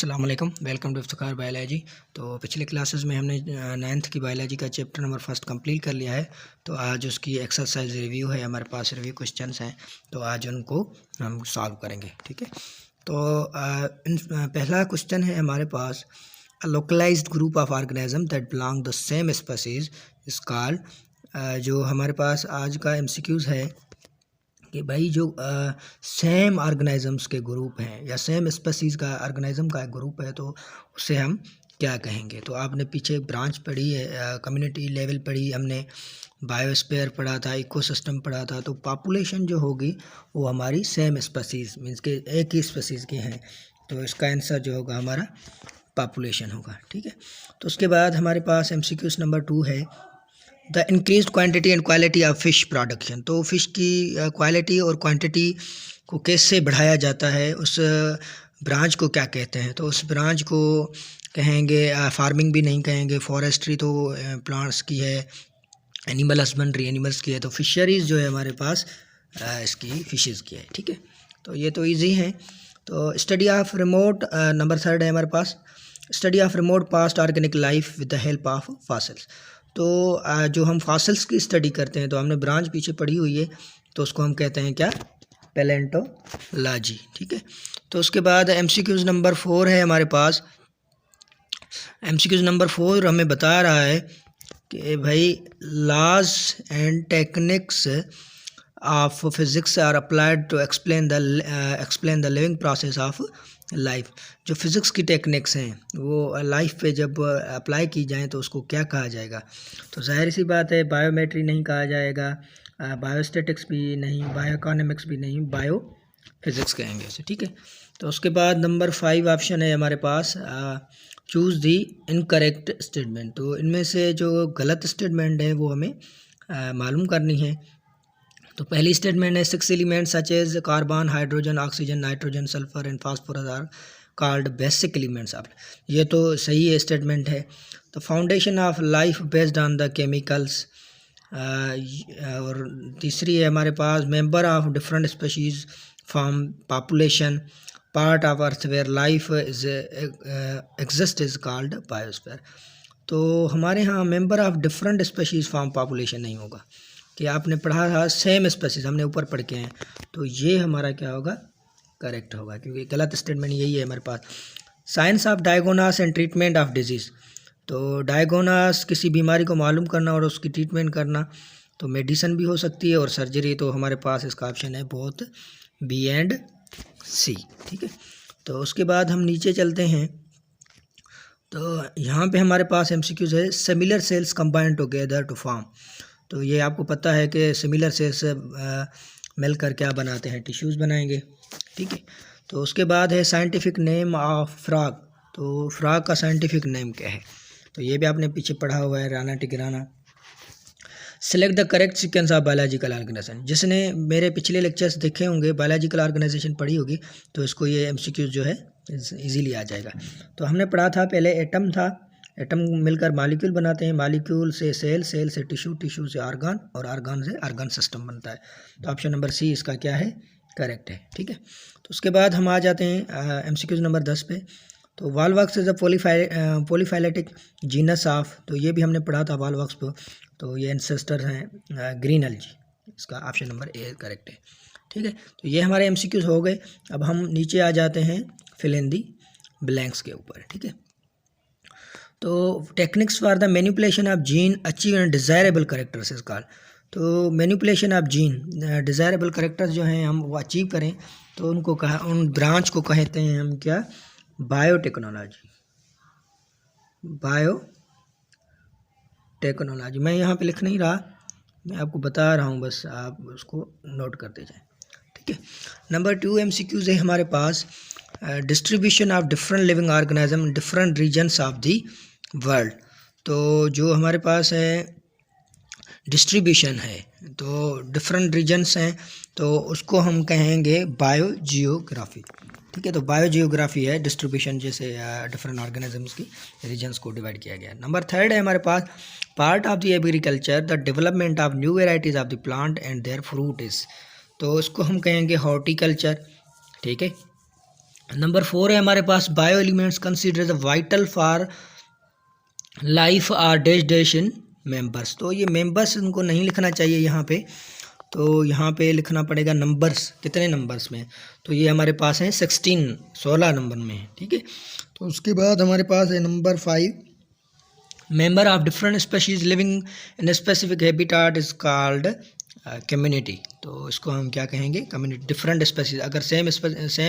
अस्सलाम वालेकुम, welcome to Iftikhar biology. तो पिछले क्लासेस में हमने 9th की बायोलॉजी का चैप्टर नंबर 1 कंप्लीट कर लिया है। तो आज उसकी एक्सरसाइज रिव्यू है, हमारे पास रिव्यू क्वेश्चंस हैं, तो आज उनको हम सॉल्व करेंगे। ठीक है, तो पहला क्वेश्चन है हमारे पास, a localized group of organism that belong the same species is called. जो हमारे पास आज का MCQs है कि भाई जो सेम ऑर्गेनिजम्स के ग्रुप हैं या सेम स्पीसीज़ का ऑर्गेनिज्म का ग्रुप है, तो उसे हम क्या कहेंगे। तो आपने पीछे ब्रांच पढ़ी है, कम्युनिटी लेवल पढ़ी, हमने बायोस्फीयर पढ़ा था, इकोसिस्टम पढ़ा था। तो पॉपुलेशन जो होगी वो हमारी सेम स्पीसीज़ मीन्स के एक ही स्पीसीज़ की हैं, तो इसका आंसर जो होगा हमारा पॉपुलेशन होगा। ठीक है, तो उसके बाद हमारे पास MCQs नंबर 2 है, the increase quantity and quality of fish production. तो फ़िश की क्वालिटी और क्वांटिटी को कैसे बढ़ाया जाता है, उस ब्रांच को क्या कहते हैं। तो उस ब्रांच को कहेंगे फार्मिंग भी नहीं कहेंगे, फॉरेस्ट्री तो प्लांट्स की है, एनिमल हस्बेंड्री एनिमल्स की है, तो फिशरीज़ जो है हमारे पास इसकी फिशेज़ की है। ठीक है, तो ये तो ईजी है। तो स्टडी ऑफ रिमोट नंबर 3 है हमारे पास, study of remote past organic life with the help of fossils. तो जो हम फॉसिल्स की स्टडी करते हैं, तो हमने ब्रांच पीछे पढ़ी हुई है, तो उसको हम कहते हैं क्या, पैलेंटोलॉजी। ठीक है, तो उसके बाद MCQs नंबर 4 है हमारे पास। MCQs नंबर 4 हमें बता रहा है कि भाई laws and techniques of physics are applied to explain the living process of life. जो फिज़िक्स की टेक्निक्स हैं वो लाइफ पे जब अप्लाई की जाएँ तो उसको क्या कहा जाएगा। तो जाहिर सी बात है, बायोमेट्री नहीं कहा जाएगा, बायोस्टैटिक्स भी नहीं, बायोइकोनॉमिक्स भी नहीं, बायो फिज़िक्स कहेंगे उसे। ठीक है, तो उसके बाद नंबर 5 ऑप्शन है हमारे पास, चूज़ दी इनकरेक्ट स्टेटमेंट। तो इनमें से जो गलत स्टेटमेंट है वो हमें मालूम करनी है। तो पहली स्टेटमेंट है, 6 elements such as carbon, hydrogen, oxygen, nitrogen, sulphur and phosphorus are called basic elements of. ये तो सही है स्टेटमेंट है। तो foundation of life based on the chemicals. और तीसरी है हमारे पास, member of different species form population, part of earth where life is exist is called biosphere. तो हमारे यहाँ member of different species form population नहीं होगा, कि आपने पढ़ा था सेम स्पीसीज, हमने ऊपर पढ़ के हैं, तो ये हमारा क्या होगा, करेक्ट होगा, क्योंकि गलत स्टेटमेंट यही है हमारे पास। Science of diagnosis and treatment of disease. तो डायग्नोसिस किसी बीमारी को मालूम करना और उसकी ट्रीटमेंट करना, तो मेडिसिन भी हो सकती है और सर्जरी। तो हमारे पास इसका ऑप्शन है बोथ B एंड C। ठीक है, तो उसके बाद हम नीचे चलते हैं, तो यहाँ पे हमारे पास MCQs है, similar cells combine together to form. तो ये आपको पता है कि सिमिलर सेल्स मिलकर क्या बनाते हैं, टिश्यूज़ बनाएंगे। ठीक है, तो उसके बाद है साइंटिफिक नेम ऑफ फ्रॉग। तो फ्रॉग का साइंटिफिक नेम क्या है, तो ये भी आपने पीछे पढ़ा हुआ है, राना टिग्राना। Select the correct sequence of biological organisation. जिसने मेरे पिछले लेक्चर्स देखे होंगे, बायोलॉजिकल ऑर्गेनाइजेशन पढ़ी होगी, तो इसको ये MCQs जो है इजीली आ जाएगा। तो हमने पढ़ा था, पहले एटम था, एटम मिलकर मॉलिक्यूल बनाते हैं, मॉलिक्यूल से सेल, सेल से टिश्यू, टिश्यू से ऑर्गन और ऑर्गन से ऑर्गन सिस्टम बनता है। तो ऑप्शन नंबर C इसका क्या है, करेक्ट है। ठीक है, तो उसके बाद हम आ जाते हैं MCQs नंबर 10 पे। तो Volvox is a polyphyletic genus of. तो ये भी हमने पढ़ा था वॉलवॉक्स पे, तो ये एंसेस्टर हैं ग्रीन एल्गी, इसका ऑप्शन नंबर A करेक्ट है। ठीक है, तो ये हमारे MCQs हो गए। अब हम नीचे आ जाते हैं फिल इन दी ब्लैंक्स के ऊपर। ठीक है, तो techniques for the manipulation of gene achieve and desirable characters is called. तो manipulation of gene, desirable characters जो हैं हम वो अचीव करें, तो उनको कहा, उन ब्रांच को कहते हैं हम क्या, बायोटेक्नोलॉजी। बायोटेक्नोलॉजी मैं यहाँ पे लिख नहीं रहा, मैं आपको बता रहा हूँ, बस आप उसको नोट करते जाएं। ठीक है, नंबर 2 MCQs है हमारे पास, distribution of different living organism in different regions of the world. तो जो हमारे पास है डिस्ट्रीब्यूशन है, तो डिफरेंट रीजन्स हैं, तो उसको हम कहेंगे बायोजियोग्राफी। ठीक है, तो बायोजियोग्राफी है डिस्ट्रीब्यूशन, जैसे डिफरेंट ऑर्गेनिजम्स की रीजन्स को डिवाइड किया गया। नंबर 3 है हमारे पास, part of the agriculture the development of new varieties of the plant and their fruit is. तो उसको हम कहेंगे हॉर्टिकल्चर। ठीक है, नंबर 4 है हमारे पास, bio elements consider the vital for life are dash dash in members. तो ये मेंबर्स इनको नहीं लिखना चाहिए यहाँ पे, तो यहाँ पे लिखना पड़ेगा नंबर्स, कितने नंबर्स में। तो ये हमारे पास है 16 नंबर में है, ठीक है। तो उसके बाद हमारे पास है number 5, member of different species living in specific habitat is called community. तो इसको हम क्या कहेंगे, कम्युनिटी। डिफरेंट स्पेसीज अगर सेम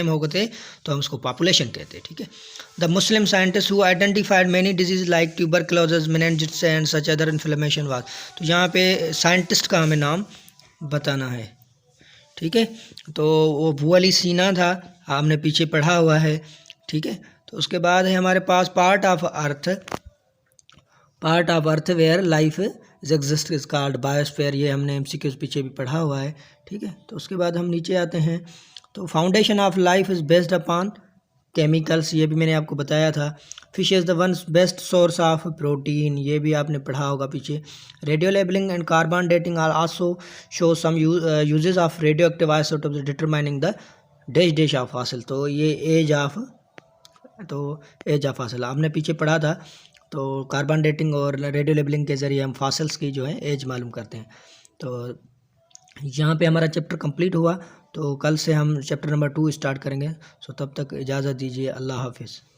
हो गए तो हम उसको पॉपुलेशन कहते हैं, ठीक है। The Muslim scientist who identified many disease like tuberculosis, meningitis and such other inflammation was. तो यहाँ पे साइंटिस्ट का हमें नाम बताना है, ठीक है। तो वो अबू अली सीना था, आपने पीछे पढ़ा हुआ है, ठीक है। तो उसके बाद है हमारे पास part of earth where life is exist is called biosphere. ये हमने एमसीक्यूज पीछे भी पढ़ा हुआ है, ठीक है। तो उसके बाद हम नीचे आते हैं, तो foundation of life is based upon chemicals, ये भी मैंने आपको बताया था। Fish is the one best source of protein, ये भी आपने पढ़ा होगा पीछे। Radio labelling and carbon dating are also show some uses of radioactive isotopes determining the dash of fossil. तो ये एज ऑफ फॉसिल आपने पीछे पढ़ा था। तो कार्बन डेटिंग और रेडियो लेबलिंग के ज़रिए हम फॉसिल्स की जो है एज मालूम करते हैं। तो यहाँ पे हमारा चैप्टर कंप्लीट हुआ, तो कल से हम चैप्टर नंबर 2 स्टार्ट करेंगे। सो तब तक इजाज़त दीजिए, अल्लाह हाफिज़।